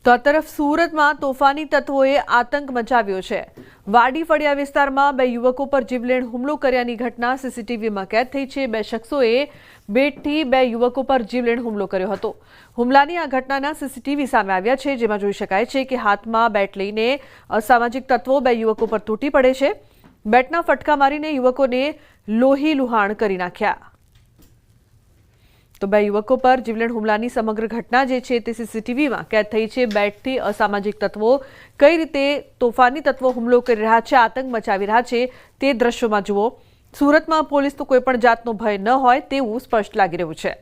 તો આ તરફ સુરતમાં તોફાની તત્વોએ આતંક મચાવ્યો છે। વાડી ફળિયા વિસ્તારમાં બે યુવકો પર જીવલેણ હુમલો કર્યાની ઘટના સીસીટીવીમાં કેદ થઈ છે। બે શખ્સોએ બેટથી બે યુવકો પર જીવલેણ હુમલો કર્યો હતો। હુમલાની આ ઘટનાના સીસીટીવી સામે આવ્યા છે, જેમાં જોઈ શકાય છે કે હાથમાં બેટ લઈને અસામાજિક તત્વો બે યુવકો પર તૂટી પડે છે। બેટના ફટકા મારીને યુવકોને લોહી લુહાણ કરી નાખ્યા। તો બે યુવકો પર જીવલેણ હુમલાની સમગ્ર ઘટના જે છે તે સીસીટીવીમાં કેદ થઈ છે। બેટથી અસામાજિક તત્વો કઈ રીતે તોફાની તત્વો હુમલો કરી રહ્યા છે, આતંક મચાવી રહ્યા છે તે દ્રશ્યોમાં જુઓ। સુરતમાં પોલીસનો કોઈ પણ જાતનો ભય ન હોય તેવું સ્પષ્ટ લાગી રહ્યું છે।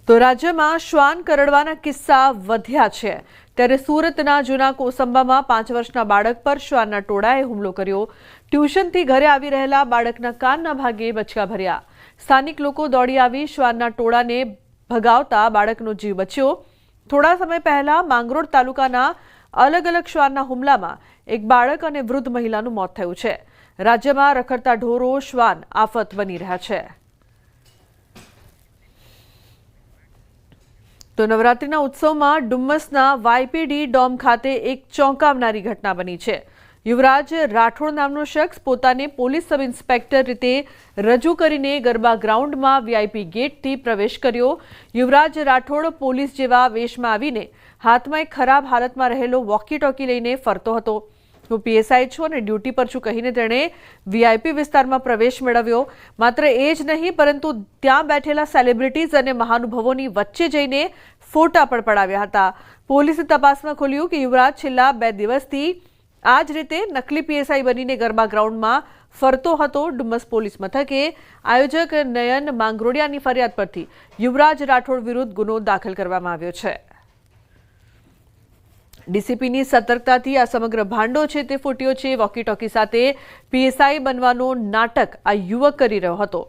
તો રાજ્યમાં શ્વાન કરડવાના કિસ્સા વધ્યા છે, ત્યારે સુરતના જૂના કોસંબામાં 5 વર્ષના બાળક પર શ્વાનના ટોળાએ હુમલો કર્યો। ટ્યુશનથી ઘરે આવી રહેલા બાળકના કાનના ભાગે બચકા ભર્યા। સ્થાનિક લોકો દોડી આવી શ્વાનના ટોળાને ભગાવતા બાળકનો જીવ બચ્યો। થોડા સમય પહેલા માંગરોળ તાલુકાના અલગ અલગ શ્વાનના હુમલામાં એક બાળક અને વૃદ્ધ મહિલાનું મોત થયું છે। રાજ્યમાં રખડતા ઢોરો શ્વાન આફત બની રહ્યા છે। તો નવરાત્રિના ઉત્સવમાં ડુમ્મસના વાયપીડી ડોમ ખાતે એક ચોંકાવનારી ઘટના બની છે। યુવરાજ રાઠોડ નામનો શખ્સ પોતાને પોલીસ સબ ઇન્સ્પેક્ટર રીતે રજૂ કરીને ગરબા ગ્રાઉન્ડમાં વીઆઈપી ગેટથી પ્રવેશ કર્યો। યુવરાજ રાઠોડ પોલીસ જેવા વેશમાં આવીને હાથમાં એક ખરાબ હાલતમાં રહેલો વોકી ટોકી લઈને ફરતો હતો। હું પીએસઆઈ છું અને ડ્યુટી પર છું કહીને તેણે વીઆઈપી વિસ્તારમાં પ્રવેશ મેળવ્યો। માત્ર એ જ નહીં, પરંતુ ત્યાં બેઠેલા સેલિબ્રિટીઝ અને મહાનુભાવોની વચ્ચે જઈને ફોટા પણ પડાવ્યા હતા। પોલીસે તપાસમાં ખોલ્યું કે યુવરાજ છેલ્લા 2 દિવસથી આ જ રીતે નકલી પીએસઆઈ બનીને ગરબા ગ્રાઉન્ડમાં ફરતો હતો। ડુમ્મસ પોલીસ મથકે આયોજક નયન માંગરોડિયાની ફરિયાદ પરથી યુવરાજ રાઠોડ વિરુદ્ધ ગુનો દાખલ કરવામાં આવ્યો છે। ડીસીપીની સતર્કતાથી આ સમગ્ર ભાંડો છે તે ફૂટ્યો છે। વોકી ટોકી સાથે પીએસઆઈ બનવાનો નાટક આ યુવક કરી રહ્યો હતો।